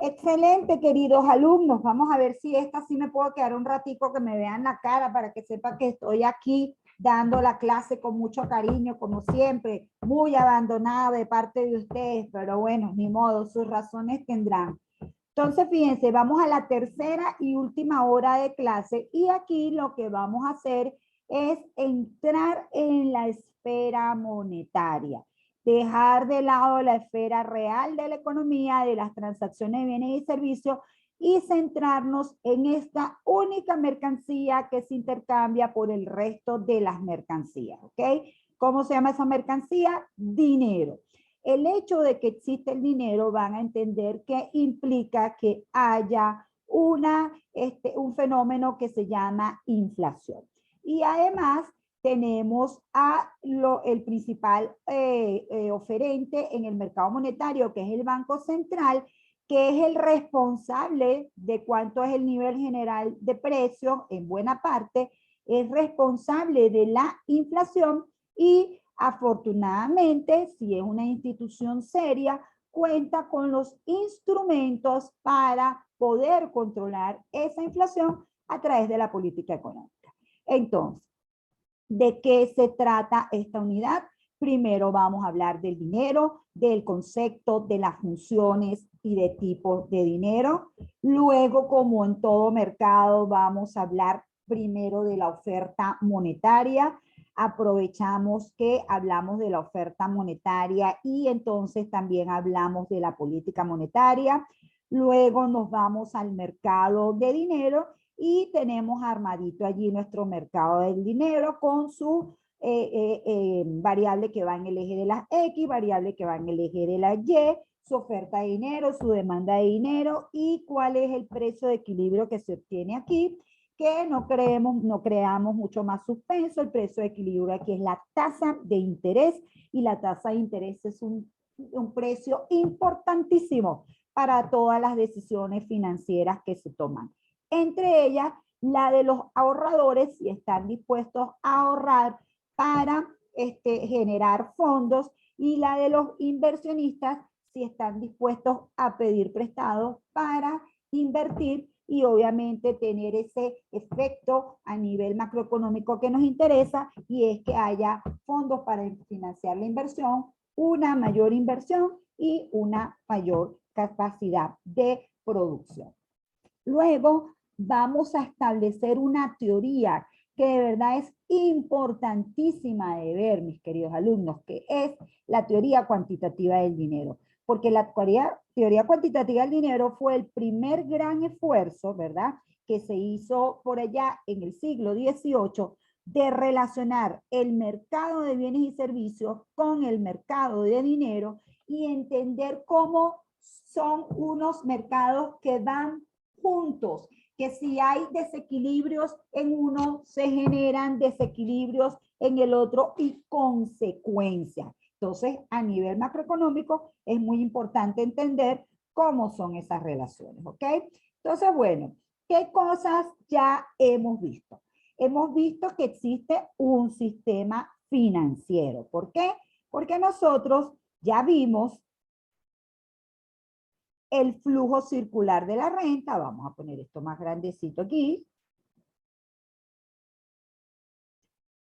Excelente, queridos alumnos. Vamos a ver si esta sí me puedo quedar un ratico que me vean la cara para que sepan que estoy aquí dando la clase con mucho cariño, como siempre, muy abandonada de parte de ustedes, pero bueno, ni modo, sus razones tendrán. Entonces, fíjense, vamos a la tercera y última hora de clase y aquí lo que vamos a hacer es entrar en la esfera monetaria. Dejar de lado la esfera real de la economía, de las transacciones de bienes y servicios y centrarnos en esta única mercancía que se intercambia por el resto de las mercancías, ¿ok? ¿Cómo se llama esa mercancía? Dinero. El hecho de que existe el dinero van a entender que implica que haya un fenómeno que se llama inflación. Y además tenemos el principal oferente en el mercado monetario, que es el Banco Central, que es el responsable de cuánto es el nivel general de precios, en buena parte, es responsable de la inflación y afortunadamente, si es una institución seria, cuenta con los instrumentos para poder controlar esa inflación a través de la política económica. Entonces, ¿de qué se trata esta unidad? Primero vamos a hablar del dinero, del concepto, de las funciones y de tipos de dinero. Luego, como en todo mercado, vamos a hablar primero de la oferta monetaria. Aprovechamos que hablamos de la oferta monetaria y entonces también hablamos de la política monetaria. Luego nos vamos al mercado de dinero y tenemos armadito allí nuestro mercado del dinero con su variable que va en el eje de las X, variable que va en el eje de la Y, su oferta de dinero, su demanda de dinero y cuál es el precio de equilibrio que se obtiene aquí, que no creamos mucho más suspenso. El precio de equilibrio aquí es la tasa de interés y la tasa de interés es un precio importantísimo para todas las decisiones financieras que se toman. Entre ellas, la de los ahorradores, si están dispuestos a ahorrar para generar fondos, y la de los inversionistas, si están dispuestos a pedir prestados para invertir y obviamente tener ese efecto a nivel macroeconómico que nos interesa, y es que haya fondos para financiar la inversión, una mayor inversión y una mayor capacidad de producción. Luego vamos a establecer una teoría que de verdad es importantísima de ver, mis queridos alumnos, que es la teoría cuantitativa del dinero. Porque la teoría cuantitativa del dinero fue el primer gran esfuerzo, ¿verdad?, que se hizo por allá en el siglo XVIII de relacionar el mercado de bienes y servicios con el mercado de dinero y entender cómo son unos mercados que van juntos, que si hay desequilibrios en uno, se generan desequilibrios en el otro y consecuencias. Entonces, a nivel macroeconómico, es muy importante entender cómo son esas relaciones, ¿ok? Entonces, bueno, ¿qué cosas ya hemos visto? Hemos visto que existe un sistema financiero. ¿Por qué? Porque nosotros ya vimos el flujo circular de la renta. Vamos a poner esto más grandecito aquí.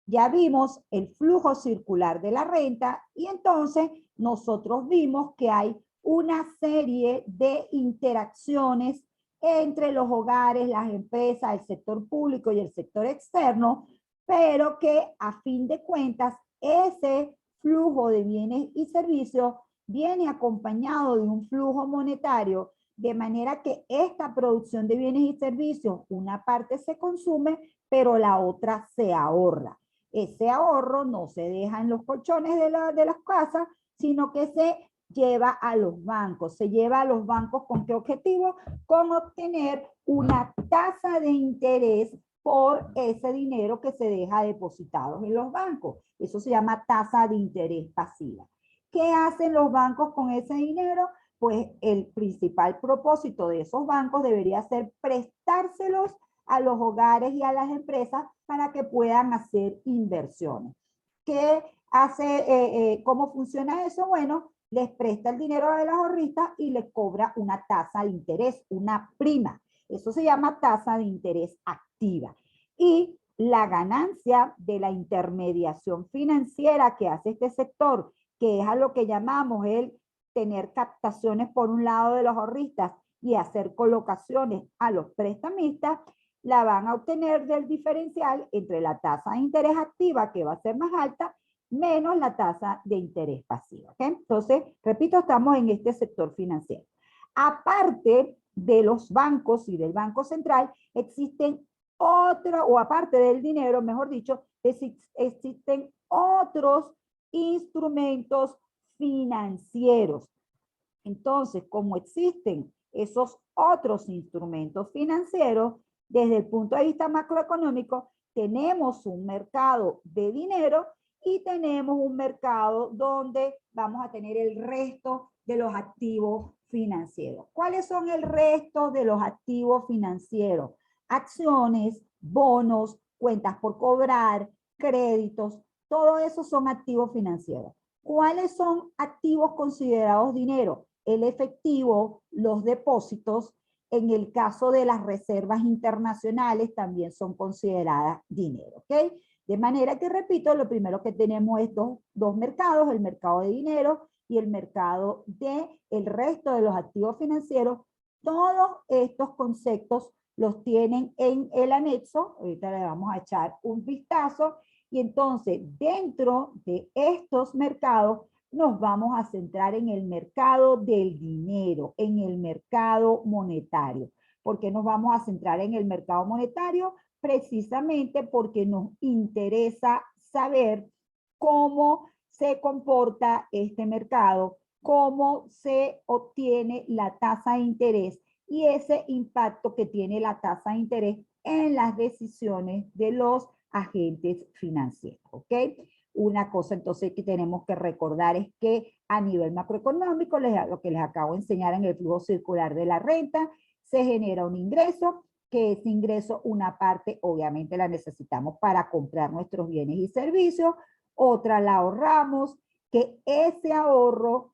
Ya vimos el flujo circular de la renta y entonces nosotros vimos que hay una serie de interacciones entre los hogares, las empresas, el sector público y el sector externo, pero que a fin de cuentas ese flujo de bienes y servicios viene acompañado de un flujo monetario, de manera que esta producción de bienes y servicios, una parte se consume, pero la otra se ahorra. Ese ahorro no se deja en los colchones de las casas, sino que se lleva a los bancos. ¿Se lleva a los bancos con qué objetivo? Con obtener una tasa de interés por ese dinero que se deja depositado en los bancos. Eso se llama tasa de interés pasiva. ¿Qué hacen los bancos con ese dinero? Pues el principal propósito de esos bancos debería ser prestárselos a los hogares y a las empresas para que puedan hacer inversiones. ¿Qué hace, cómo funciona eso? Bueno, les presta el dinero a los ahorristas y les cobra una tasa de interés, una prima. Eso se llama tasa de interés activa. Y la ganancia de la intermediación financiera que hace este sector, que es a lo que llamamos el tener captaciones por un lado de los ahorristas y hacer colocaciones a los prestamistas, la van a obtener del diferencial entre la tasa de interés activa, que va a ser más alta, menos la tasa de interés pasivo. ¿Okay? Entonces, repito, estamos en este sector financiero. Aparte de los bancos y del Banco Central, existen o aparte del dinero, mejor dicho, existen otros instrumentos financieros. Entonces, como existen esos otros instrumentos financieros, desde el punto de vista macroeconómico, tenemos un mercado de dinero y tenemos un mercado donde vamos a tener el resto de los activos financieros. ¿Cuáles son el resto de los activos financieros? Acciones, bonos, cuentas por cobrar, créditos, todo eso son activos financieros. ¿Cuáles son activos considerados dinero? El efectivo, los depósitos. En el caso de las reservas internacionales también son consideradas dinero, ¿ok? De manera que, repito, lo primero que tenemos es dos mercados, el mercado de dinero y el mercado del resto de los activos financieros. Todos estos conceptos los tienen en el anexo, ahorita le vamos a echar un vistazo, y entonces dentro de estos mercados nos vamos a centrar en el mercado del dinero, en el mercado monetario. ¿Por qué nos vamos a centrar en el mercado monetario? Precisamente porque nos interesa saber cómo se comporta este mercado, cómo se obtiene la tasa de interés y ese impacto que tiene la tasa de interés en las decisiones de los agentes financieros, ¿ok? Una cosa entonces que tenemos que recordar es que a nivel macroeconómico, lo que les acabo de enseñar en el flujo circular de la renta, se genera un ingreso, que ese ingreso una parte obviamente la necesitamos para comprar nuestros bienes y servicios, otra la ahorramos, que ese ahorro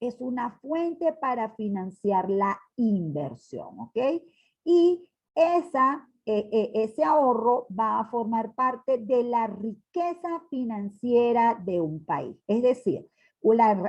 es una fuente para financiar la inversión, ¿ok? Y ese ahorro va a formar parte de la riqueza financiera de un país. Es decir,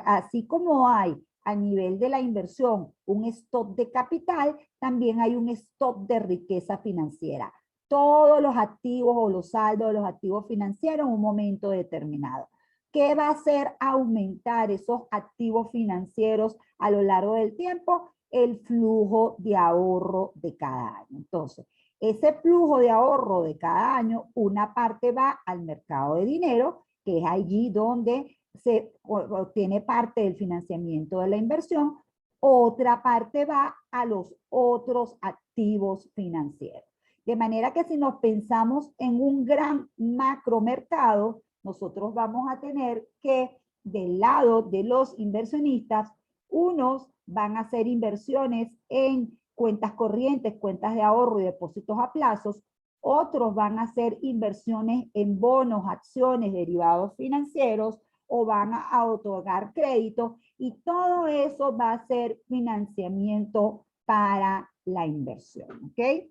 así como hay a nivel de la inversión un stock de capital, también hay un stock de riqueza financiera. Todos los activos o los saldos de los activos financieros en un momento determinado. ¿Qué va a hacer aumentar esos activos financieros a lo largo del tiempo? El flujo de ahorro de cada año. Entonces, ese flujo de ahorro de cada año, una parte va al mercado de dinero, que es allí donde se obtiene parte del financiamiento de la inversión, otra parte va a los otros activos financieros. De manera que si nos pensamos en un gran macromercado, nosotros vamos a tener que del lado de los inversionistas, unos van a hacer inversiones en cuentas corrientes, cuentas de ahorro y depósitos a plazos, otros van a hacer inversiones en bonos, acciones, derivados financieros o van a otorgar crédito y todo eso va a ser financiamiento para la inversión, ¿ok?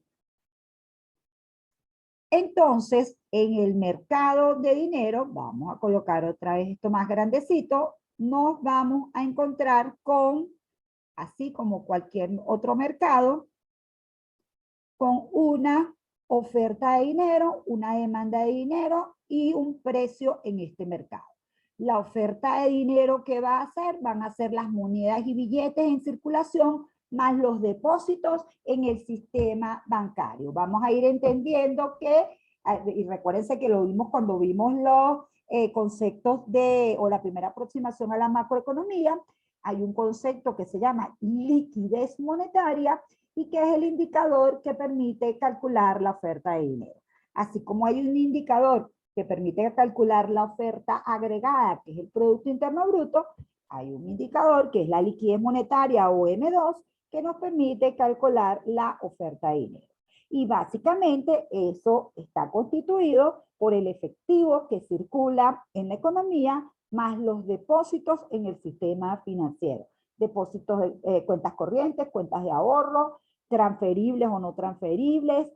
Entonces, en el mercado de dinero, vamos a colocar otra vez esto más grandecito, nos vamos a encontrar con, así como cualquier otro mercado, con una oferta de dinero, una demanda de dinero y un precio en este mercado. La oferta de dinero que va a hacer, van a ser las monedas y billetes en circulación más los depósitos en el sistema bancario. Vamos a ir entendiendo que, y recuérdense que lo vimos cuando vimos los conceptos o la primera aproximación a la macroeconomía, hay un concepto que se llama liquidez monetaria y que es el indicador que permite calcular la oferta de dinero. Así como hay un indicador que permite calcular la oferta agregada, que es el Producto Interno Bruto, hay un indicador que es la liquidez monetaria o M2, que nos permite calcular la oferta de dinero. Y básicamente eso está constituido por el efectivo que circula en la economía más los depósitos en el sistema financiero. Depósitos de cuentas corrientes, cuentas de ahorro, transferibles o no transferibles,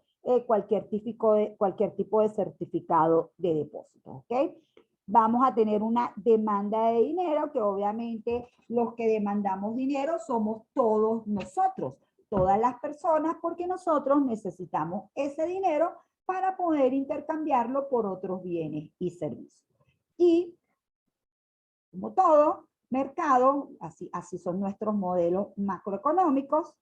cualquier tipo de certificado de depósito, ¿ok? Vamos a tener una demanda de dinero, que obviamente los que demandamos dinero somos todos nosotros, todas las personas, porque nosotros necesitamos ese dinero para poder intercambiarlo por otros bienes y servicios. Y como todo mercado, así son nuestros modelos macroeconómicos,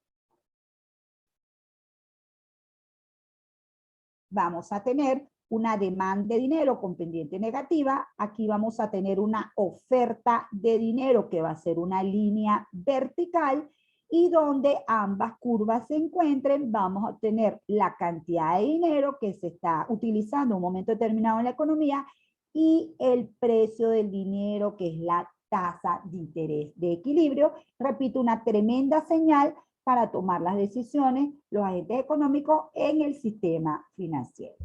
vamos a tener una demanda de dinero con pendiente negativa. Aquí vamos a tener una oferta de dinero que va a ser una línea vertical, y donde ambas curvas se encuentren, vamos a obtener la cantidad de dinero que se está utilizando en un momento determinado en la economía y el precio del dinero, que es la tasa de interés de equilibrio. Repito, una tremenda señal para tomar las decisiones los agentes económicos en el sistema financiero.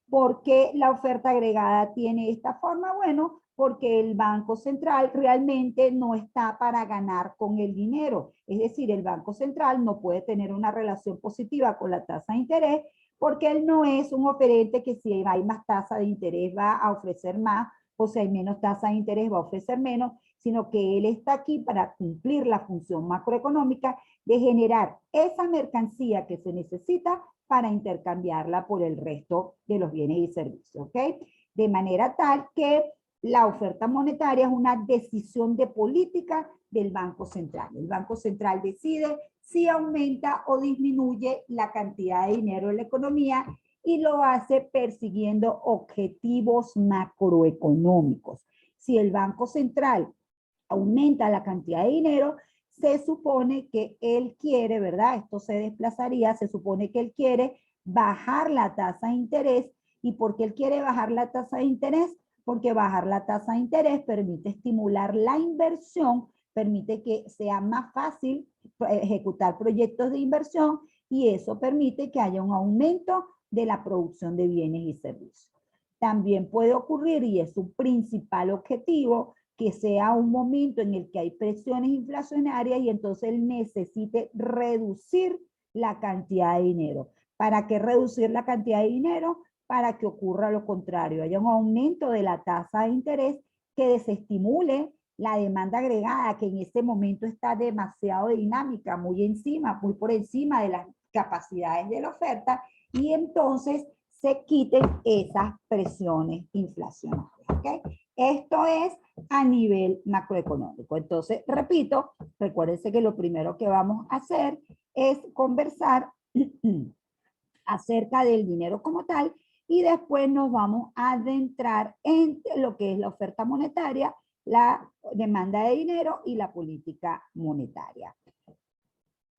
¿Por qué la oferta agregada tiene esta forma? Bueno, porque el Banco Central realmente no está para ganar con el dinero. Es decir, el Banco Central no puede tener una relación positiva con la tasa de interés, porque él no es un operante que si hay más tasa de interés va a ofrecer más, o si hay menos tasa de interés va a ofrecer menos, sino que él está aquí para cumplir la función macroeconómica de generar esa mercancía que se necesita para intercambiarla por el resto de los bienes y servicios, ¿ok? De manera tal que la oferta monetaria es una decisión de política del Banco Central. El Banco Central decide si aumenta o disminuye la cantidad de dinero en la economía, y lo hace persiguiendo objetivos macroeconómicos. Si el Banco Central aumenta la cantidad de dinero, se supone que él quiere, ¿verdad? Esto se desplazaría, se supone que él quiere bajar la tasa de interés. ¿Y por qué él quiere bajar la tasa de interés? Porque bajar la tasa de interés permite estimular la inversión, permite que sea más fácil ejecutar proyectos de inversión, y eso permite que haya un aumento de la producción de bienes y servicios. También puede ocurrir, y es su principal objetivo, que sea un momento en el que hay presiones inflacionarias y entonces él necesite reducir la cantidad de dinero. ¿Para qué reducir la cantidad de dinero? Para que ocurra lo contrario, haya un aumento de la tasa de interés que desestimule la demanda agregada, que en este momento está demasiado dinámica, muy por encima de las capacidades de la oferta, y entonces se quiten esas presiones inflacionarias, ¿ok? Esto es a nivel macroeconómico. Entonces, repito, recuérdense que lo primero que vamos a hacer es conversar acerca del dinero como tal, y después nos vamos a adentrar en lo que es la oferta monetaria, la demanda de dinero y la política monetaria.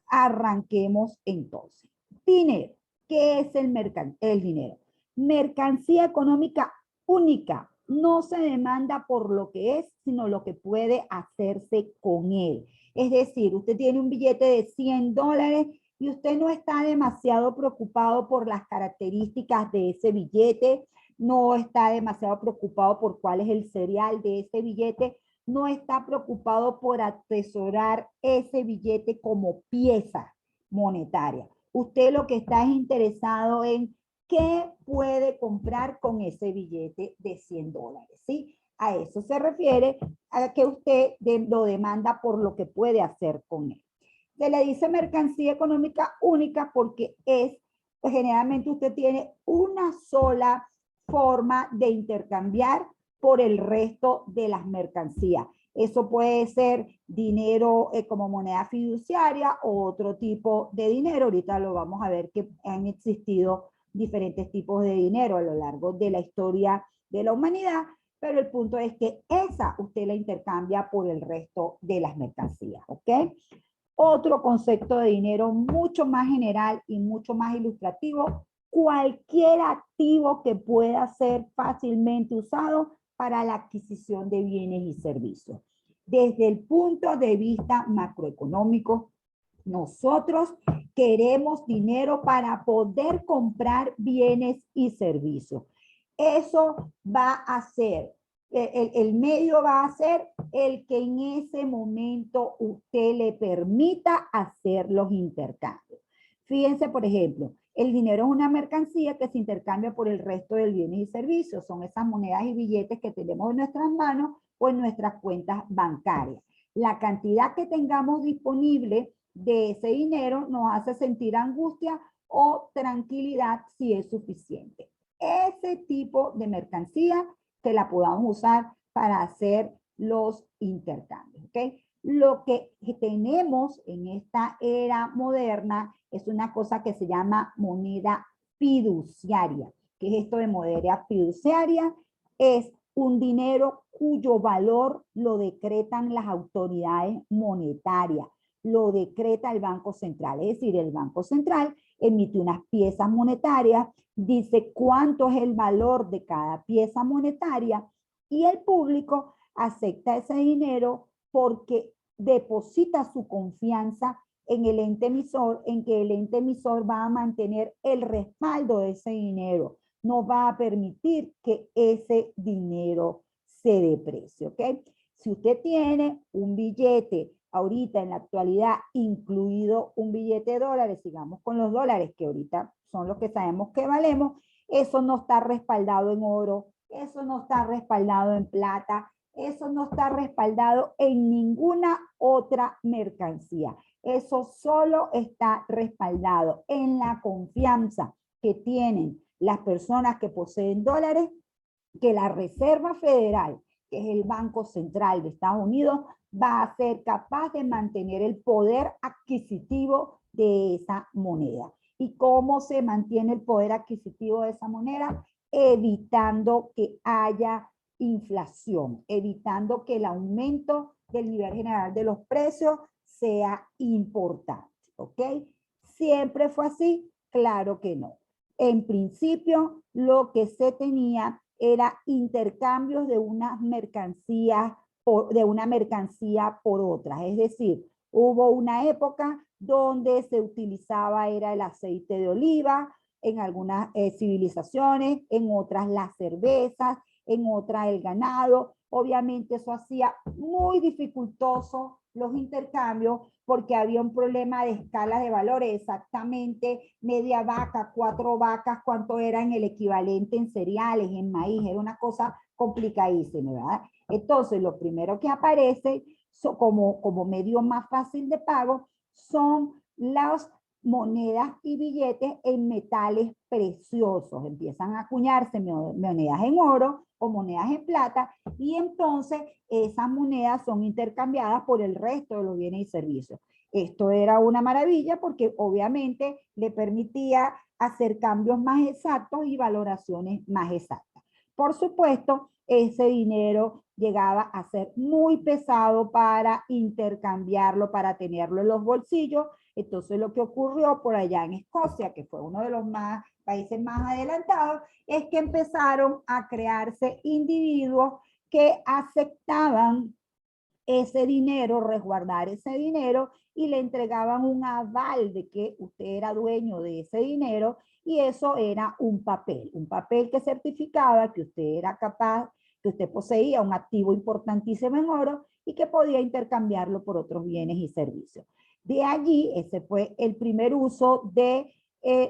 Arranquemos entonces. Dinero. ¿Qué es el dinero? Mercancía económica única. No se demanda por lo que es, sino lo que puede hacerse con él. Es decir, usted tiene un billete de $100 y usted no está demasiado preocupado por las características de ese billete, no está demasiado preocupado por cuál es el serial de ese billete, no está preocupado por atesorar ese billete como pieza monetaria. Usted lo que está es interesado en qué puede comprar con ese billete de $100, ¿sí? A eso se refiere, a que usted lo demanda por lo que puede hacer con él. Se le dice mercancía económica única porque pues generalmente usted tiene una sola forma de intercambiar por el resto de las mercancías. Eso puede ser dinero como moneda fiduciaria o otro tipo de dinero. Ahorita lo vamos a ver, que han existido diferentes tipos de dinero a lo largo de la historia de la humanidad, pero el punto es que esa usted la intercambia por el resto de las mercancías, ¿ok? Otro concepto de dinero mucho más general y mucho más ilustrativo: cualquier activo que pueda ser fácilmente usado para la adquisición de bienes y servicios. Desde el punto de vista macroeconómico, nosotros queremos dinero para poder comprar bienes y servicios. Eso va a ser el medio va a ser el que en ese momento usted le permita hacer los intercambios. Fíjense, por ejemplo, el dinero es una mercancía que se intercambia por el resto de bienes y servicios. Son esas monedas y billetes que tenemos en nuestras manos o en nuestras cuentas bancarias. La cantidad que tengamos disponible de ese dinero nos hace sentir angustia o tranquilidad si es suficiente. Ese tipo de mercancía que la podamos usar para hacer los intercambios, ¿ok? Lo que tenemos en esta era moderna es una cosa que se llama moneda fiduciaria. ¿Qué es esto de moneda fiduciaria? Es un dinero cuyo valor lo decretan las autoridades monetarias, lo decreta el Banco Central. Es decir, el Banco Central emite unas piezas monetarias, dice cuánto es el valor de cada pieza monetaria y el público acepta ese dinero porque deposita su confianza en el ente emisor, en que el ente emisor va a mantener el respaldo de ese dinero, no va a permitir que ese dinero se deprecie, ¿ok? Si usted tiene un billete ahorita en la actualidad, incluido un billete de dólares, sigamos con los dólares que ahorita son los que sabemos que valemos, eso no está respaldado en oro, eso no está respaldado en plata, eso no está respaldado en ninguna otra mercancía. Eso solo está respaldado en la confianza que tienen las personas que poseen dólares, que la Reserva Federal, que es el Banco Central de Estados Unidos, va a ser capaz de mantener el poder adquisitivo de esa moneda. ¿Y cómo se mantiene el poder adquisitivo de esa moneda? Evitando que haya inflación, evitando que el aumento del nivel general de los precios sea importante, ¿ok? ¿Siempre fue así? Claro que no. En principio, lo que se tenía era intercambios de unas mercancías de una mercancía por otras. Es decir, hubo una época donde se utilizaba era el aceite de oliva, en algunas civilizaciones, en otras las cervezas, en otras el ganado. Obviamente eso hacía muy dificultoso los intercambios porque había un problema de escala de valores, exactamente media vaca, 4 vacas, cuánto era en el equivalente en cereales, en maíz, era una cosa complicadísima, ¿verdad? Entonces, lo primero que aparece como medio más fácil de pago son las monedas y billetes en metales preciosos. Empiezan a acuñarse monedas en oro o monedas en plata y entonces esas monedas son intercambiadas por el resto de los bienes y servicios. Esto era una maravilla porque obviamente le permitía hacer cambios más exactos y valoraciones más exactas. Por supuesto, ese dinero llegaba a ser muy pesado para intercambiarlo, para tenerlo en los bolsillos. Entonces lo que ocurrió por allá en Escocia, que fue uno de los países más adelantados, es que empezaron a crearse individuos que aceptaban ese dinero, resguardar ese dinero y le entregaban un aval de que usted era dueño de ese dinero y eso era un papel que certificaba que usted era capaz, que usted poseía un activo importantísimo en oro y que podía intercambiarlo por otros bienes y servicios. De allí, ese fue el primer uso de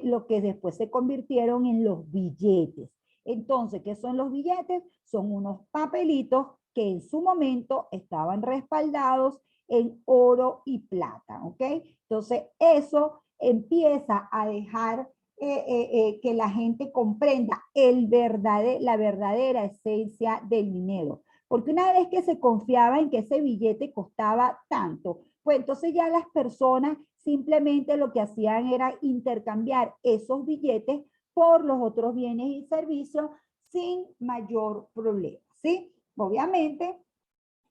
lo que después se convirtieron en los billetes. Entonces, ¿qué son los billetes? Son unos papelitos que en su momento estaban respaldados en oro y plata, ¿ok? Entonces, eso empieza a dejar que la gente comprenda la verdadera esencia del dinero. Porque una vez que se confiaba en que ese billete costaba tanto, pues entonces ya las personas simplemente lo que hacían era intercambiar esos billetes por los otros bienes y servicios sin mayor problema, ¿sí? Obviamente,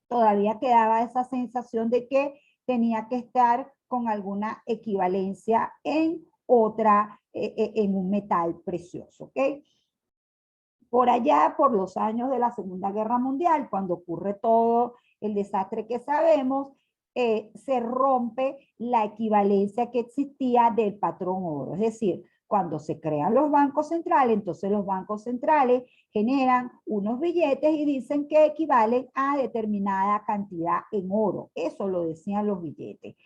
todavía quedaba esa sensación de que tenía que estar con alguna equivalencia en otra, en un metal precioso, ¿ok? Por allá, por los años de la Segunda Guerra Mundial, cuando ocurre todo el desastre que sabemos, se rompe la equivalencia que existía del patrón oro. Es decir, Cuando se crean los bancos centrales, entonces los bancos centrales generan unos billetes y dicen que equivalen a determinada cantidad en oro. Eso lo decían los billetes.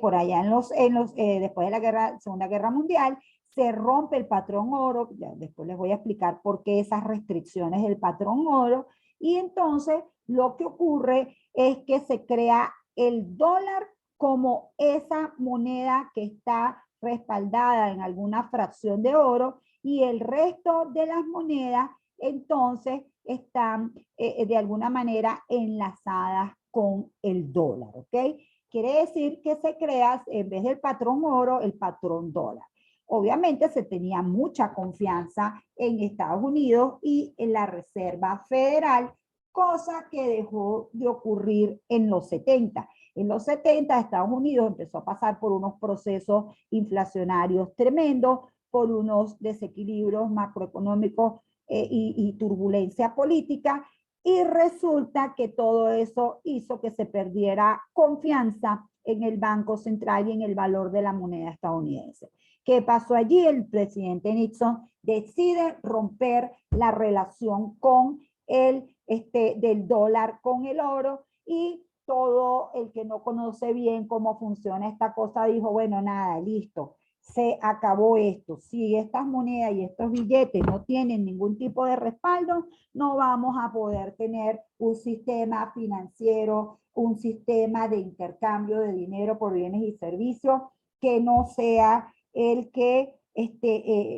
Por allá después de la Segunda Guerra Mundial, se rompe el patrón oro. Ya después les voy a explicar por qué esas restricciones del patrón oro. Y entonces lo que ocurre es que se crea el dólar como esa moneda que está respaldada en alguna fracción de oro, y el resto de las monedas entonces están de alguna manera enlazadas con el dólar, ¿ok? Quiere decir que se crea, en vez del patrón oro, el patrón dólar. Obviamente se tenía mucha confianza en Estados Unidos y en la Reserva Federal, cosa que dejó de ocurrir en los 70. En los 70, Estados Unidos empezó a pasar por unos procesos inflacionarios tremendos, por unos desequilibrios macroeconómicos y turbulencia política, y resulta que todo eso hizo que se perdiera confianza en el Banco Central y en el valor de la moneda estadounidense. ¿Qué pasó allí? El presidente Nixon decide romper la relación con del dólar con el oro, y todo el que no conoce bien cómo funciona esta cosa dijo, bueno, nada, listo, se acabó esto. Si estas monedas y estos billetes no tienen ningún tipo de respaldo, no vamos a poder tener un sistema financiero, un sistema de intercambio de dinero por bienes y servicios que no sea el que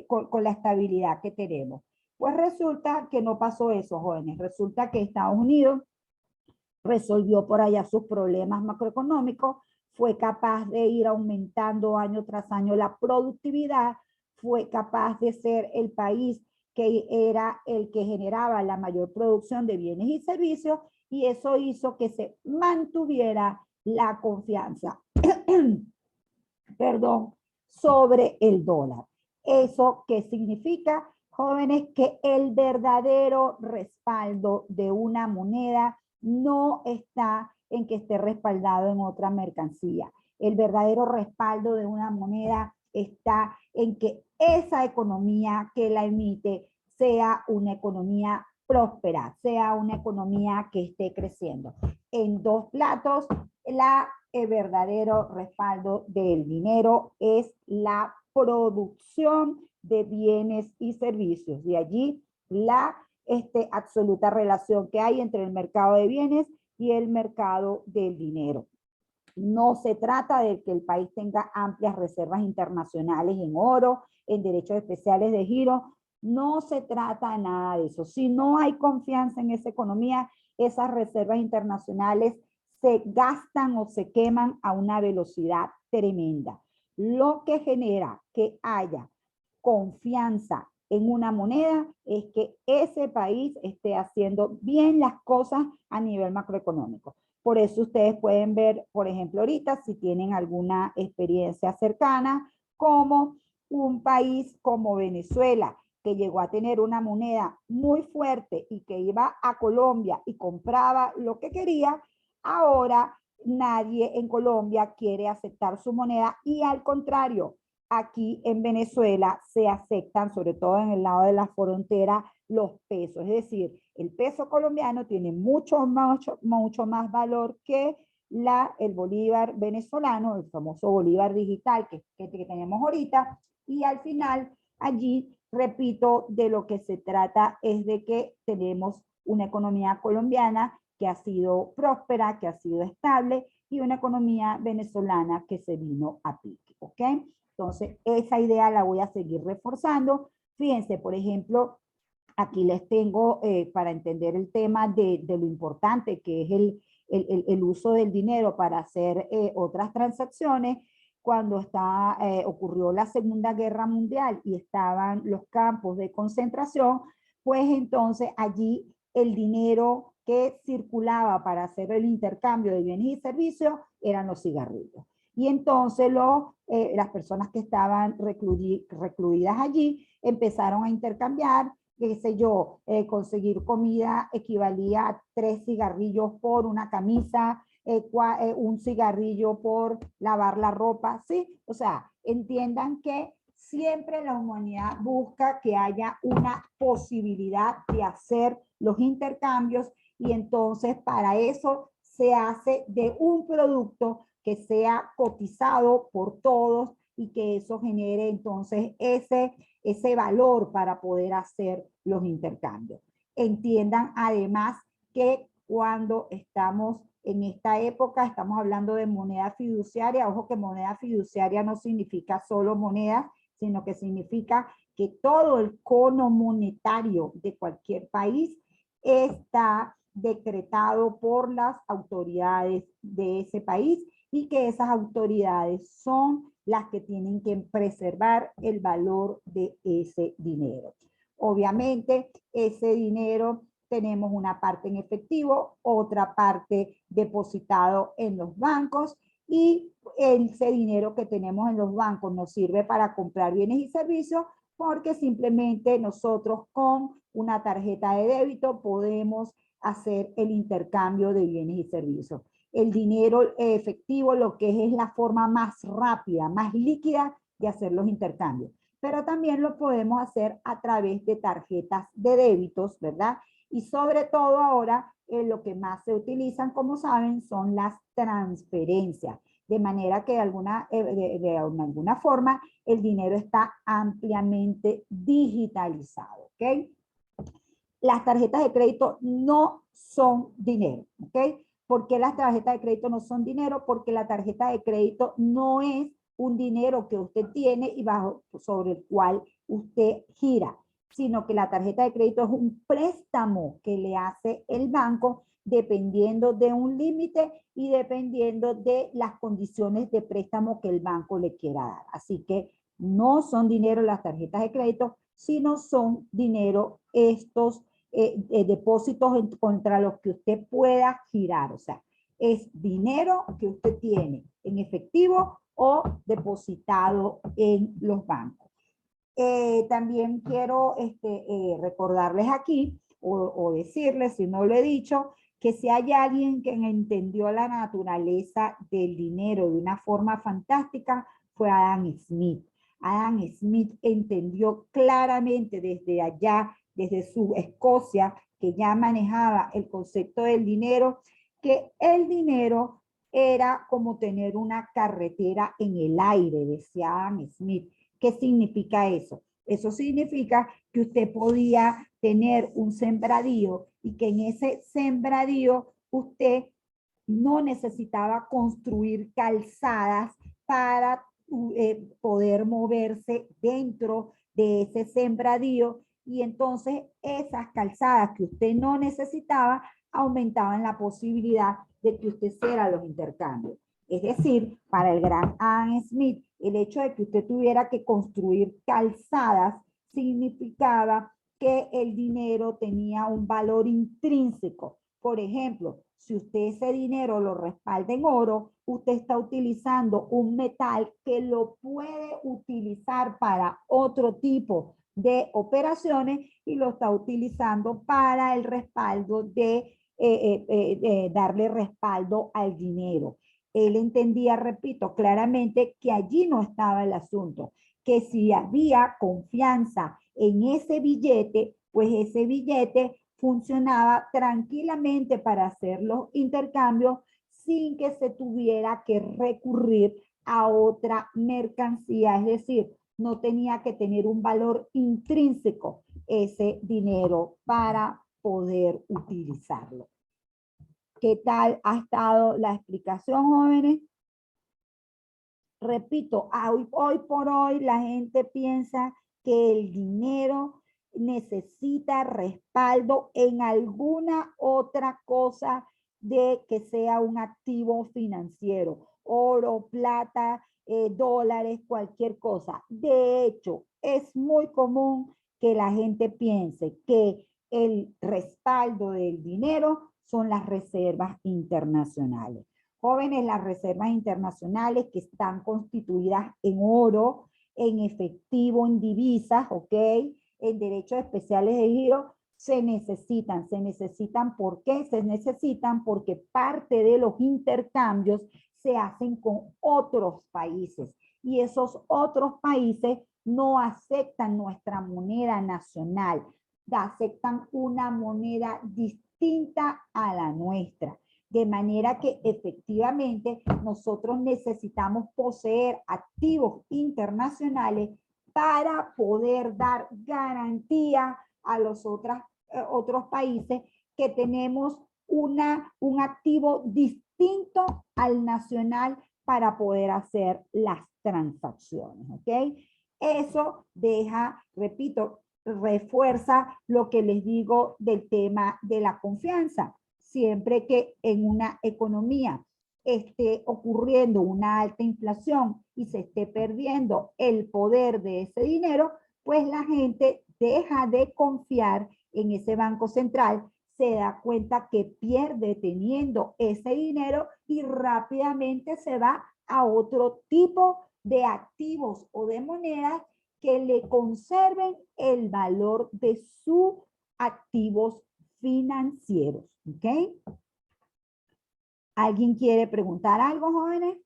con la estabilidad que tenemos. Pues resulta que no pasó eso, jóvenes. Resulta que Estados Unidos resolvió por allá sus problemas macroeconómicos, fue capaz de ir aumentando año tras año la productividad, fue capaz de ser el país que era el que generaba la mayor producción de bienes y servicios, y eso hizo que se mantuviera la confianza perdón, sobre el dólar. ¿Eso qué significa, jóvenes? Que el verdadero respaldo de una moneda no está en que esté respaldado en otra mercancía. El verdadero respaldo de una moneda está en que esa economía que la emite sea una economía próspera, sea una economía que esté creciendo. En dos platos, el verdadero respaldo del dinero es la producción de bienes y servicios. De allí la absoluta relación que hay entre el mercado de bienes y el mercado del dinero. No se trata de que el país tenga amplias reservas internacionales en oro, en derechos especiales de giro. No se trata de nada de eso. Si no hay confianza en esa economía, esas reservas internacionales se gastan o se queman a una velocidad tremenda. Lo que genera que haya confianza en una moneda es que ese país esté haciendo bien las cosas a nivel macroeconómico. Por eso ustedes pueden ver, por ejemplo, ahorita, si tienen alguna experiencia cercana, como un país como Venezuela, que llegó a tener una moneda muy fuerte y que iba a Colombia y compraba lo que quería, ahora nadie en Colombia quiere aceptar su moneda, y al contrario, aquí en Venezuela se aceptan, sobre todo en el lado de la frontera, los pesos. Es decir, el peso colombiano tiene mucho más valor que el bolívar venezolano, el famoso bolívar digital que tenemos ahorita, y al final allí, repito, de lo que se trata es de que tenemos una economía colombiana que ha sido próspera, que ha sido estable, y una economía venezolana que se vino a pique, ¿ok? Entonces, esa idea la voy a seguir reforzando. Fíjense, por ejemplo, aquí les tengo para entender el tema de lo importante que es el uso del dinero para hacer otras transacciones. Cuando ocurrió la Segunda Guerra Mundial y estaban los campos de concentración, pues entonces allí el dinero que circulaba para hacer el intercambio de bienes y servicios eran los cigarrillos. Y entonces las personas que estaban recluidas allí empezaron a intercambiar, qué sé yo, conseguir comida equivalía a 3 cigarrillos por una camisa, un cigarrillo por lavar la ropa, ¿sí? O sea, entiendan que siempre la humanidad busca que haya una posibilidad de hacer los intercambios y entonces para eso se hace de un producto que sea cotizado por todos y que eso genere entonces ese valor para poder hacer los intercambios. Entiendan además que cuando estamos en esta época, estamos hablando de moneda fiduciaria. Ojo que moneda fiduciaria no significa solo moneda, sino que significa que todo el cono monetario de cualquier país está decretado por las autoridades de ese país y que esas autoridades son las que tienen que preservar el valor de ese dinero. Obviamente, ese dinero tenemos una parte en efectivo, otra parte depositado en los bancos y ese dinero que tenemos en los bancos nos sirve para comprar bienes y servicios porque simplemente nosotros con una tarjeta de débito podemos hacer el intercambio de bienes y servicios. El dinero efectivo lo que es la forma más rápida, más líquida de hacer los intercambios. Pero también lo podemos hacer a través de tarjetas de débitos, ¿verdad? Y sobre todo ahora lo que más se utilizan, como saben, son las transferencias. De manera que de alguna forma el dinero está ampliamente digitalizado, ¿ok? Las tarjetas de crédito no son dinero, ¿ok? ¿Por qué las tarjetas de crédito no son dinero? Porque la tarjeta de crédito no es un dinero que usted tiene y sobre el cual usted gira, sino que la tarjeta de crédito es un préstamo que le hace el banco dependiendo de un límite y dependiendo de las condiciones de préstamo que el banco le quiera dar. Así que no son dinero las tarjetas de crédito, sino son dinero estos depósitos contra los que usted pueda girar. O sea, es dinero que usted tiene en efectivo o depositado en los bancos. También quiero recordarles aquí o decirles, si no lo he dicho, que si hay alguien que entendió la naturaleza del dinero de una forma fantástica, fue Adam Smith. Adam Smith entendió claramente desde allá, desde su Escocia, que ya manejaba el concepto del dinero, que el dinero era como tener una carretera en el aire, decía Adam Smith. ¿Qué significa eso? Eso significa que usted podía tener un sembradío y que en ese sembradío usted no necesitaba construir calzadas para poder moverse dentro de ese sembradío y entonces esas calzadas que usted no necesitaba aumentaban la posibilidad de que usted hiciera los intercambios. Es decir, para el gran Adam Smith, el hecho de que usted tuviera que construir calzadas significaba que el dinero tenía un valor intrínseco. Por ejemplo, si usted ese dinero lo respalda en oro, usted está utilizando un metal que lo puede utilizar para otro tipo de operaciones y lo está utilizando para el respaldo de darle respaldo al dinero. Él entendía, repito, claramente que allí no estaba el asunto, que si había confianza en ese billete, pues ese billete funcionaba tranquilamente para hacer los intercambios sin que se tuviera que recurrir a otra mercancía, es decir, no tenía que tener un valor intrínseco ese dinero para poder utilizarlo. ¿Qué tal ha estado la explicación, jóvenes? Repito, hoy por hoy la gente piensa que el dinero necesita respaldo en alguna otra cosa de que sea un activo financiero, oro, plata, dólares, cualquier cosa. De hecho, es muy común que la gente piense que el respaldo del dinero son las reservas internacionales. Jóvenes, las reservas internacionales que están constituidas en oro, en efectivo, en divisas, ¿ok? En derechos especiales de giro, se necesitan. ¿Por qué? Se necesitan porque parte de los intercambios se hacen con otros países. y esos otros países no aceptan nuestra moneda nacional, aceptan una moneda distinta a la nuestra. De manera que efectivamente nosotros necesitamos poseer activos internacionales para poder dar garantía a los otros países que tenemos un activo distinto al nacional para poder hacer las transacciones, ¿ok? Eso deja, repito, refuerza lo que les digo del tema de la confianza. Siempre que en una economía esté ocurriendo una alta inflación y se esté perdiendo el poder de ese dinero, pues la gente deja de confiar en ese banco central, se da cuenta que pierde teniendo ese dinero y rápidamente se va a otro tipo de activos o de monedas que le conserven el valor de sus activos financieros. ¿Ok? ¿Alguien quiere preguntar algo, jóvenes?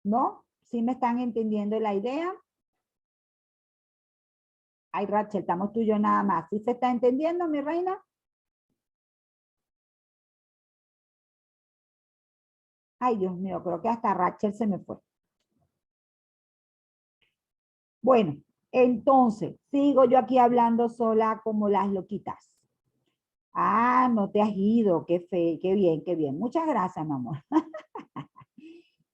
¿No? ¿Sí me están entendiendo la idea? Ay, Rachel, estamos tú y yo nada más. ¿Sí se está entendiendo, mi reina? Ay, Dios mío, creo que hasta Rachel se me fue. Bueno, entonces, sigo yo aquí hablando sola como las loquitas. Ah, no te has ido, qué fe, qué bien, qué bien. Muchas gracias, mi amor.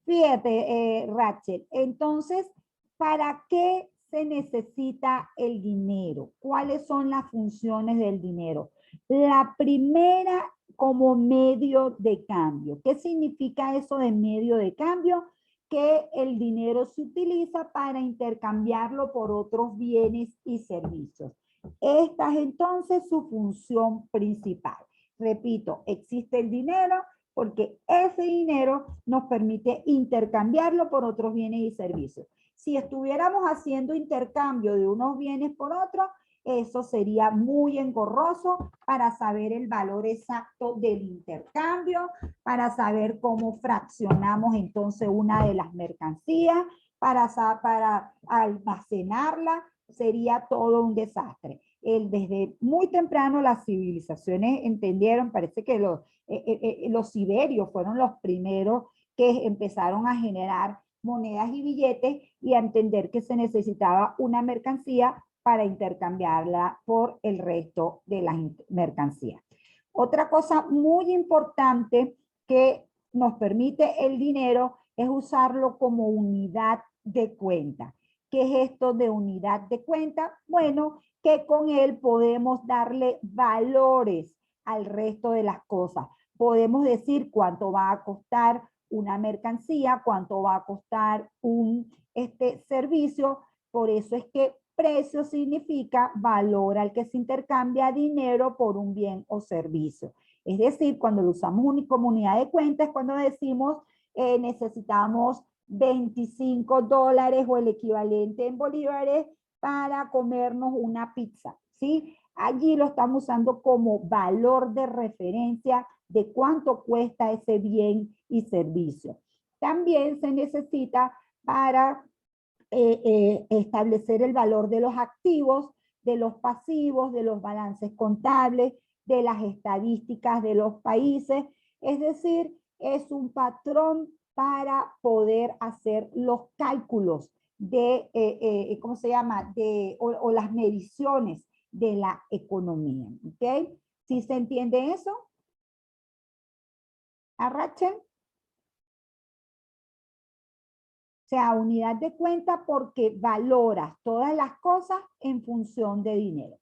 Fíjate, Rachel, entonces, ¿para qué se necesita el dinero? ¿Cuáles son las funciones del dinero? La primera, como medio de cambio. ¿Qué significa eso de medio de cambio? Que el dinero se utiliza para intercambiarlo por otros bienes y servicios. Esta es entonces su función principal. Repito, existe el dinero porque ese dinero nos permite intercambiarlo por otros bienes y servicios. Si estuviéramos haciendo intercambio de unos bienes por otros, eso sería muy engorroso para saber el valor exacto del intercambio, para saber cómo fraccionamos entonces una de las mercancías, para almacenarla, sería todo un desastre. Desde muy temprano las civilizaciones entendieron, parece que los iberios fueron los primeros que empezaron a generar monedas y billetes y a entender que se necesitaba una mercancía para intercambiarla por el resto de las mercancías. Otra cosa muy importante que nos permite el dinero es usarlo como unidad de cuenta. ¿Qué es esto de unidad de cuenta? Bueno, que con él podemos darle valores al resto de las cosas. Podemos decir cuánto va a costar una mercancía, cuánto va a costar un servicio. Por eso es que precio significa valor al que se intercambia dinero por un bien o servicio. Es decir, cuando lo usamos como unidad de cuenta es cuando decimos necesitamos $25 o el equivalente en bolívares para comernos una pizza, ¿sí? Allí lo estamos usando como valor de referencia de cuánto cuesta ese bien y servicio. También se necesita para establecer el valor de los activos, de los pasivos, de los balances contables, de las estadísticas de los países. Es decir, es un patrón para poder hacer los cálculos de, ¿cómo se llama? O las mediciones de la economía. ¿Ok? ¿Sí se entiende eso? ¿A Rachel? O sea, unidad de cuenta porque valoras todas las cosas en función de dinero.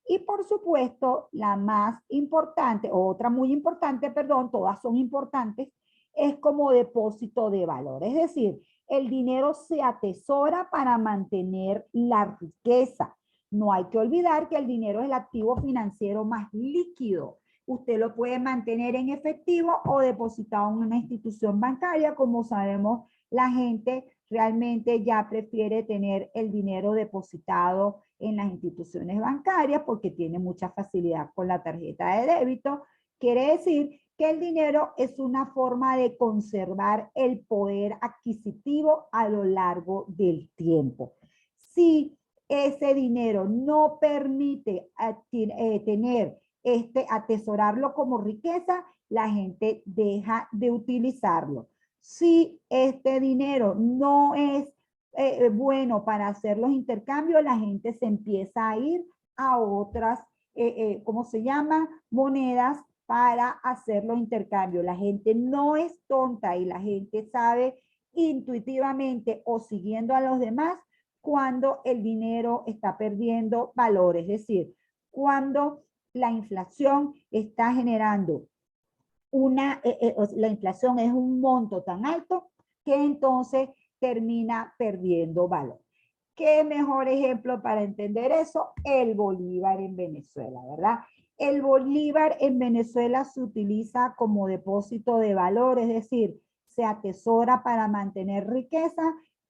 Y por supuesto, la más importante, o otra muy importante, perdón, todas son importantes, es como depósito de valor. Es decir, el dinero se atesora para mantener la riqueza. No hay que olvidar que el dinero es el activo financiero más líquido. Usted lo puede mantener en efectivo o depositado en una institución bancaria. Como sabemos, la gente realmente ya prefiere tener el dinero depositado en las instituciones bancarias porque tiene mucha facilidad con la tarjeta de débito Quiere decir que el dinero es una forma de conservar el poder adquisitivo a lo largo del tiempo. Si ese dinero no permite tener atesorarlo como riqueza, la gente deja de utilizarlo. Si este dinero no es bueno para hacer los intercambios, la gente se empieza a ir a otras, ¿cómo se llama? Monedas para hacer los intercambios. La gente no es tonta y la gente sabe intuitivamente o siguiendo a los demás cuando el dinero está perdiendo valor, es decir, cuando la inflación está generando la inflación es un monto tan alto que entonces termina perdiendo valor. ¿Qué mejor ejemplo para entender eso? El bolívar en Venezuela, ¿verdad? El bolívar en Venezuela se utiliza como depósito de valor, es decir, se atesora para mantener riqueza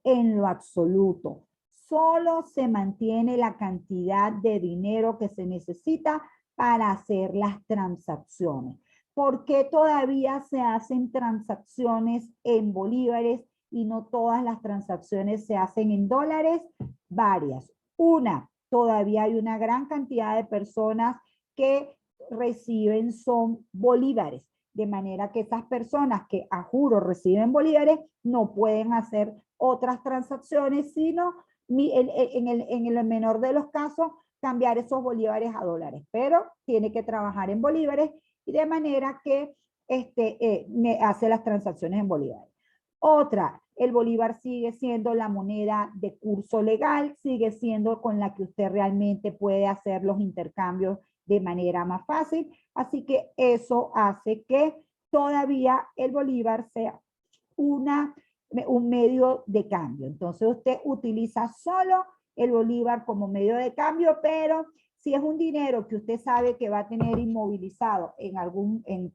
en lo absoluto. Solo se mantiene la cantidad de dinero que se necesita para hacer las transacciones. ¿Por qué todavía se hacen transacciones en bolívares y no todas las transacciones se hacen en dólares? Varias. Una, todavía hay una gran cantidad de personas que reciben son bolívares, de manera que esas personas que a juro reciben bolívares no pueden hacer otras transacciones, sino en el menor de los casos cambiar esos bolívares a dólares, pero tiene que trabajar en bolívares y de manera que hace las transacciones en bolívares. Otra, el bolívar sigue siendo la moneda de curso legal, sigue siendo con la que usted realmente puede hacer los intercambios de manera más fácil. Así que eso hace que todavía el bolívar sea un medio de cambio. Entonces usted utiliza solo el bolívar como medio de cambio, pero si es un dinero que usted sabe que va a tener inmovilizado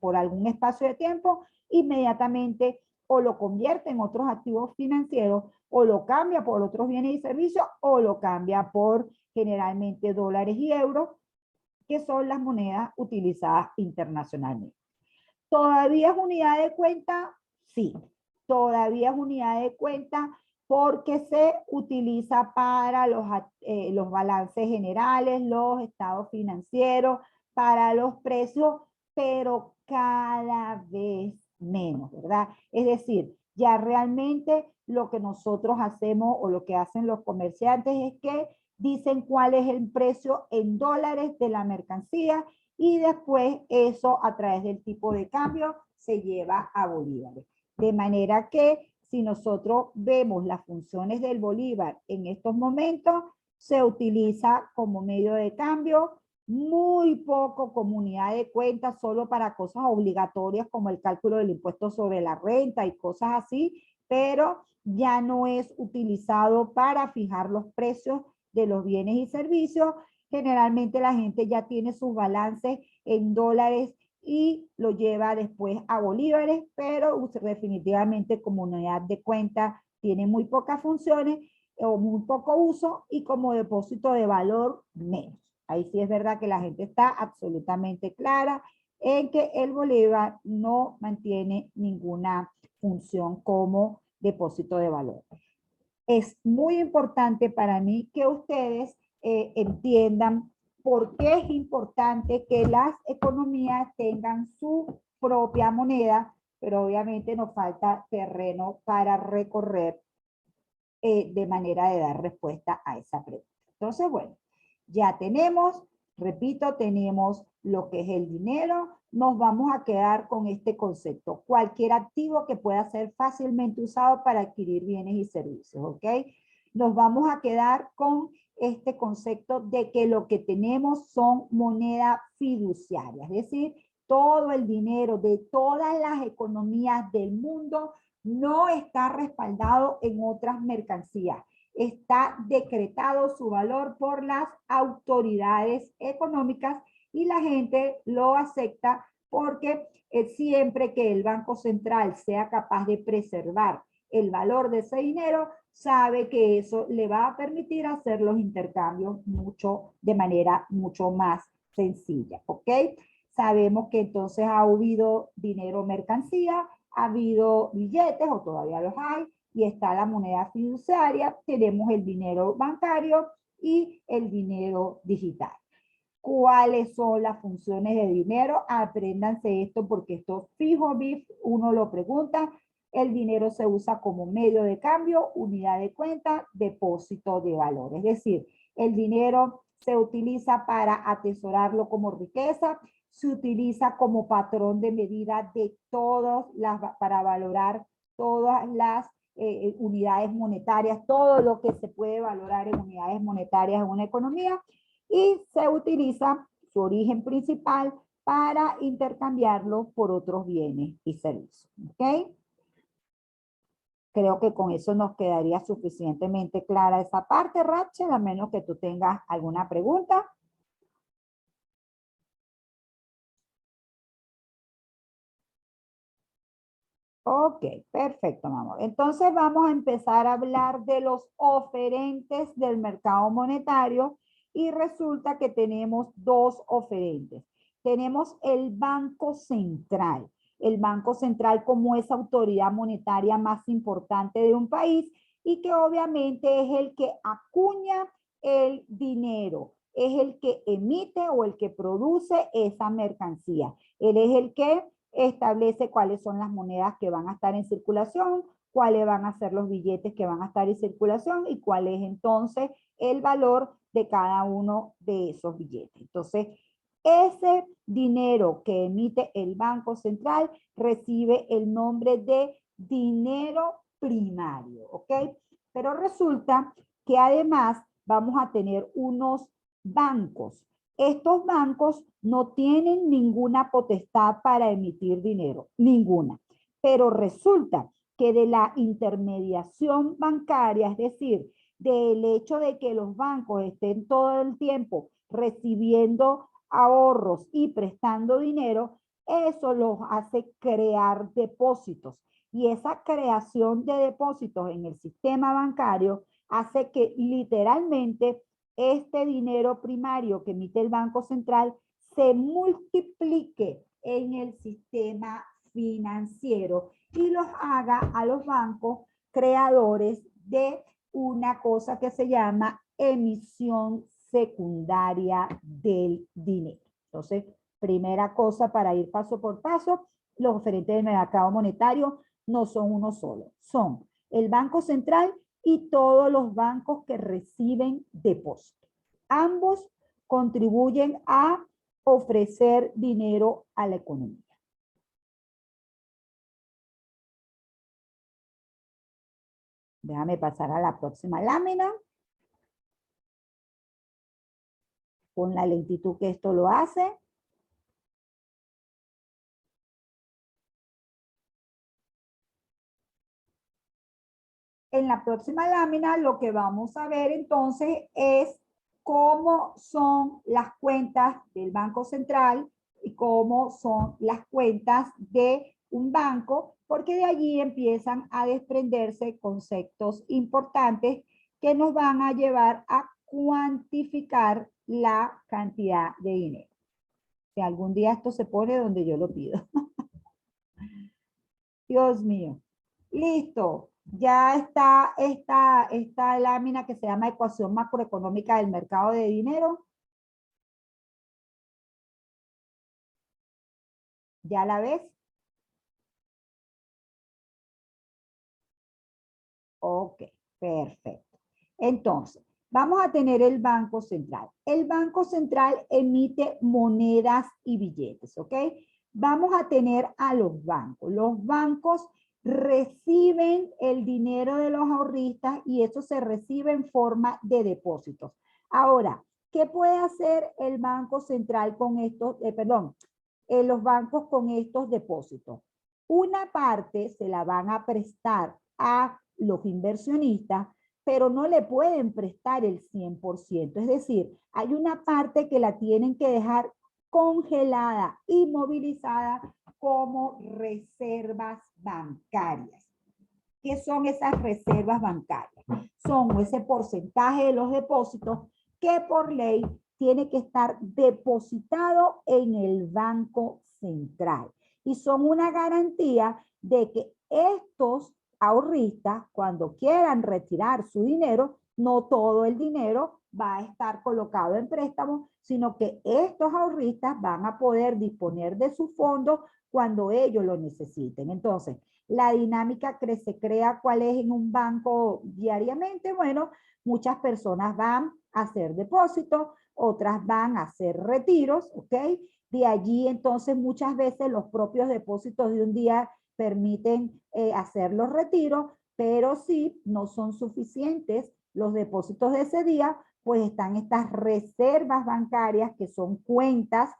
por algún espacio de tiempo, inmediatamente o lo convierte en otros activos financieros, o lo cambia por otros bienes y servicios, o lo cambia por generalmente dólares y euros, que son las monedas utilizadas internacionalmente. ¿Todavía es unidad de cuenta? Sí, todavía es unidad de cuenta porque se utiliza para los balances generales, los estados financieros, para los precios, pero cada vez menos, ¿verdad? Es decir, ya realmente lo que nosotros hacemos o lo que hacen los comerciantes es que dicen cuál es el precio en dólares de la mercancía y después eso a través del tipo de cambio se lleva a bolívares. De manera que si nosotros vemos las funciones del bolívar en estos momentos, se utiliza como medio de cambio, muy poco como unidad de cuenta, solo para cosas obligatorias como el cálculo del impuesto sobre la renta y cosas así, pero ya no es utilizado para fijar los precios de los bienes y servicios. Generalmente la gente ya tiene sus balances en dólares y lo lleva después a bolívares, pero definitivamente como unidad de cuenta tiene muy pocas funciones o muy poco uso y como depósito de valor menos. Ahí sí es verdad que la gente está absolutamente clara en que el bolívar no mantiene ninguna función como depósito de valor. Es muy importante para mí que ustedes entiendan por qué es importante que las economías tengan su propia moneda, pero obviamente nos falta terreno para recorrer de manera de dar respuesta a esa pregunta. Entonces, bueno, ya tenemos, repito, tenemos lo que es el dinero, nos vamos a quedar con este concepto. Cualquier activo que pueda ser fácilmente usado para adquirir bienes y servicios, ¿ok? Nos vamos a quedar con este concepto de que lo que tenemos son moneda fiduciaria, es decir, todo el dinero de todas las economías del mundo no está respaldado en otras mercancías. Está decretado su valor por las autoridades económicas y la gente lo acepta porque siempre que el Banco Central sea capaz de preservar el valor de ese dinero, sabe que eso le va a permitir hacer los intercambios de manera mucho más sencilla, ¿ok? sabemos que entonces ha habido dinero mercancía, ha habido billetes o todavía los hay, y está la moneda fiduciaria, tenemos el dinero bancario y el dinero digital. ¿Cuáles son las funciones de dinero? Apréndanse esto porque esto fijo, uno lo pregunta. El dinero se usa como medio de cambio, unidad de cuenta, depósito de valor. Es decir, el dinero se utiliza para atesorarlo como riqueza, se utiliza como patrón de medida de para valorar todas las unidades monetarias, todo lo que se puede valorar en unidades monetarias en una economía, y se utiliza su origen principal para intercambiarlo por otros bienes y servicios. ¿Ok? Creo que con eso nos quedaría suficientemente clara esa parte, Rachel, a menos que tú tengas alguna pregunta. Ok, perfecto, mi amor. Entonces vamos a empezar a hablar de los oferentes del mercado monetario y resulta que tenemos dos oferentes. Tenemos el Banco Central. El Banco Central como esa autoridad monetaria más importante de un país y que obviamente es el que acuña el dinero, es el que emite o el que produce esa mercancía. Él es el que establece cuáles son las monedas que van a estar en circulación, cuáles van a ser los billetes que van a estar en circulación y cuál es entonces el valor de cada uno de esos billetes. Entonces, ese dinero que emite el Banco Central recibe el nombre de dinero primario, ¿ok? Pero resulta que además vamos a tener unos bancos. Estos bancos no tienen ninguna potestad para emitir dinero, ninguna. Pero resulta que de la intermediación bancaria, es decir, del hecho de que los bancos estén todo el tiempo recibiendo ahorros y prestando dinero, eso los hace crear depósitos. Y esa creación de depósitos en el sistema bancario hace que literalmente este dinero primario que emite el Banco Central se multiplique en el sistema financiero y los haga a los bancos creadores de una cosa que se llama emisión secundaria del dinero. Entonces, primera cosa para ir paso por paso, los oferentes del mercado monetario no son uno solo, son el Banco Central y todos los bancos que reciben depósitos. Ambos contribuyen a ofrecer dinero a la economía. Déjame pasar a la próxima lámina. Con la lentitud que esto lo hace. En la próxima lámina lo que vamos a ver entonces es cómo son las cuentas del Banco Central y cómo son las cuentas de un banco, porque de allí empiezan a desprenderse conceptos importantes que nos van a llevar a cuantificar la cantidad de dinero. Si algún día esto se pone donde yo lo pido. Dios mío. Listo. Ya está esta lámina que se llama ecuación macroeconómica del mercado de dinero. ¿Ya la ves? Ok, perfecto. Entonces, vamos a tener el Banco Central. El Banco Central emite monedas y billetes, ¿ok? Vamos a tener a los bancos. Los bancos reciben el dinero de los ahorristas y eso se recibe en forma de depósitos. Ahora, ¿qué puede hacer el Banco Central con estos, los bancos con estos depósitos? Una parte se la van a prestar a los inversionistas, pero no le pueden prestar el 100%. Es decir, hay una parte que la tienen que dejar congelada, inmovilizada como reservas bancarias. ¿Qué son esas reservas bancarias? Son ese porcentaje de los depósitos que por ley tiene que estar depositado en el Banco Central. Y son una garantía de que estos ahorristas, cuando quieran retirar su dinero, no todo el dinero va a estar colocado en préstamo, sino que estos ahorristas van a poder disponer de su fondo cuando ellos lo necesiten. Entonces, la dinámica que se crea, ¿cuál es en un banco diariamente? Bueno, muchas personas van a hacer depósitos, otras van a hacer retiros, ¿ok? De allí, entonces, muchas veces los propios depósitos de un día permiten hacer los retiros, pero si no son suficientes los depósitos de ese día, pues están estas reservas bancarias que son cuentas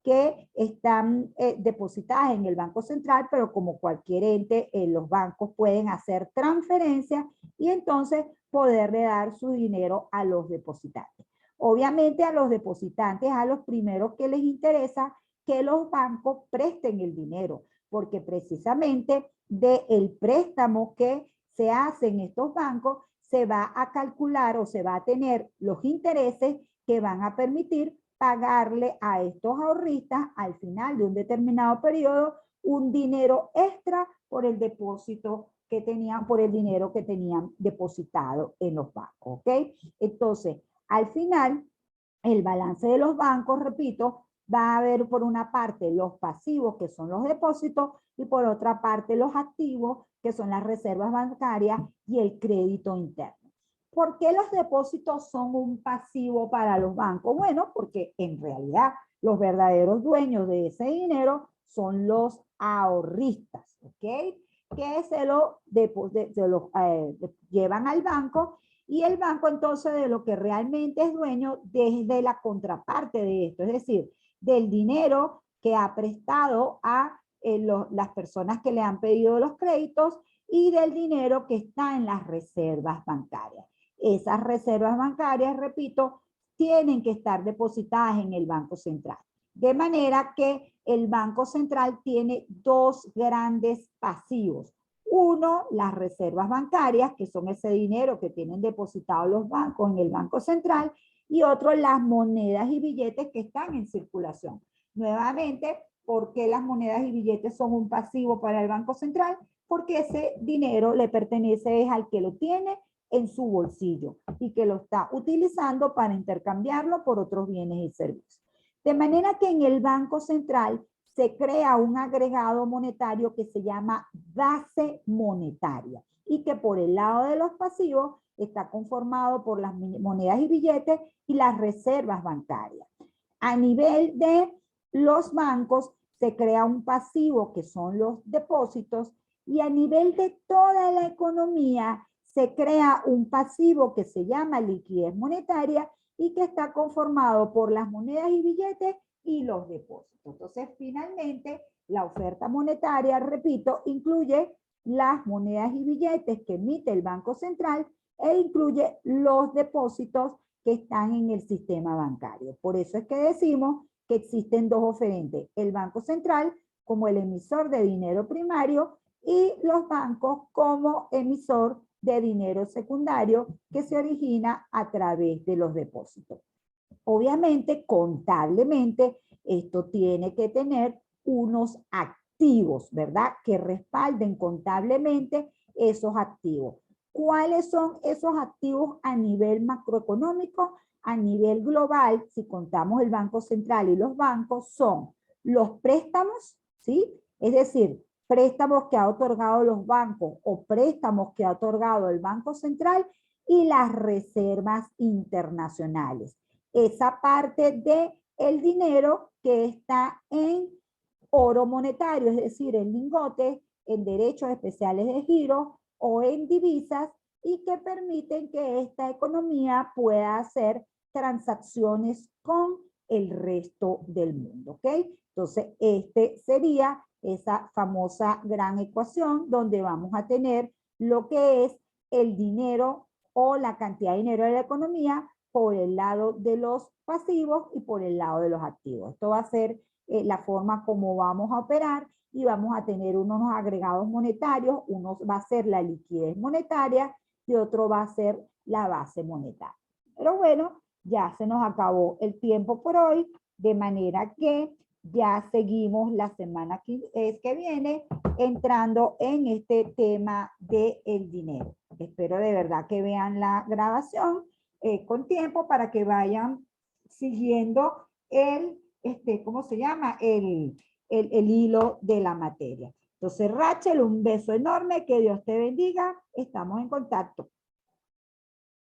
que están depositadas en el Banco Central, pero como cualquier ente, los bancos pueden hacer transferencias y entonces poderle dar su dinero a los depositantes. Obviamente a los depositantes, a los primeros que les interesa que los bancos presten el dinero, porque precisamente del préstamo que se hace en estos bancos se va a calcular o se va a tener los intereses que van a permitir pagarle a estos ahorristas al final de un determinado periodo un dinero extra por el depósito que tenían, por el dinero que tenían depositado en los bancos, ¿ok? Entonces, al final, el balance de los bancos, repito, va a haber por una parte los pasivos, que son los depósitos, y por otra parte los activos, que son las reservas bancarias y el crédito interno. ¿Por qué los depósitos son un pasivo para los bancos? Bueno, porque en realidad los verdaderos dueños de ese dinero son los ahorristas, ¿ok? Que se lo llevan al banco y el banco entonces de lo que realmente es dueño desde la contraparte de esto, es decir, del dinero que ha prestado a las personas que le han pedido los créditos y del dinero que está en las reservas bancarias. Esas reservas bancarias, repito, tienen que estar depositadas en el Banco Central. De manera que el Banco Central tiene dos grandes pasivos. Uno, las reservas bancarias, que son ese dinero que tienen depositado los bancos en el Banco Central, y otro, las monedas y billetes que están en circulación. Nuevamente, ¿por qué las monedas y billetes son un pasivo para el Banco Central? Porque ese dinero le pertenece al que lo tiene en su bolsillo y que lo está utilizando para intercambiarlo por otros bienes y servicios. De manera que en el Banco Central se crea un agregado monetario que se llama base monetaria y que por el lado de los pasivos está conformado por las monedas y billetes y las reservas bancarias. A nivel de los bancos se crea un pasivo que son los depósitos y a nivel de toda la economía se crea un pasivo que se llama liquidez monetaria y que está conformado por las monedas y billetes y los depósitos. Entonces, finalmente, la oferta monetaria, repito, incluye las monedas y billetes que emite el Banco Central e incluye los depósitos que están en el sistema bancario. Por eso es que decimos que existen dos oferentes, el Banco Central como el emisor de dinero primario y los bancos como emisor de dinero secundario que se origina a través de los depósitos. Obviamente, contablemente, esto tiene que tener unos activos, ¿verdad? Que respalden contablemente esos activos. ¿Cuáles son esos activos a nivel macroeconómico? A nivel global, si contamos el Banco Central y los bancos, son los préstamos, ¿sí? Es decir, préstamos que ha otorgado los bancos o préstamos que ha otorgado el Banco Central y las reservas internacionales. Esa parte de el dinero que está en oro monetario, es decir, en lingotes, en derechos especiales de giro o en divisas y que permiten que esta economía pueda hacer transacciones con el resto del mundo, ¿ok? Entonces, este sería esa famosa gran ecuación donde vamos a tener lo que es el dinero o la cantidad de dinero de la economía por el lado de los pasivos y por el lado de los activos. Esto va a ser la forma como vamos a operar y vamos a tener unos agregados monetarios, uno va a ser la liquidez monetaria y otro va a ser la base monetaria. Pero bueno, ya se nos acabó el tiempo por hoy, de manera que ya seguimos la semana que viene entrando en este tema del dinero. Espero de verdad que vean la grabación con tiempo para que vayan siguiendo ¿cómo se llama? El hilo de la materia. Entonces, Rachel, un beso enorme, que Dios te bendiga, estamos en contacto.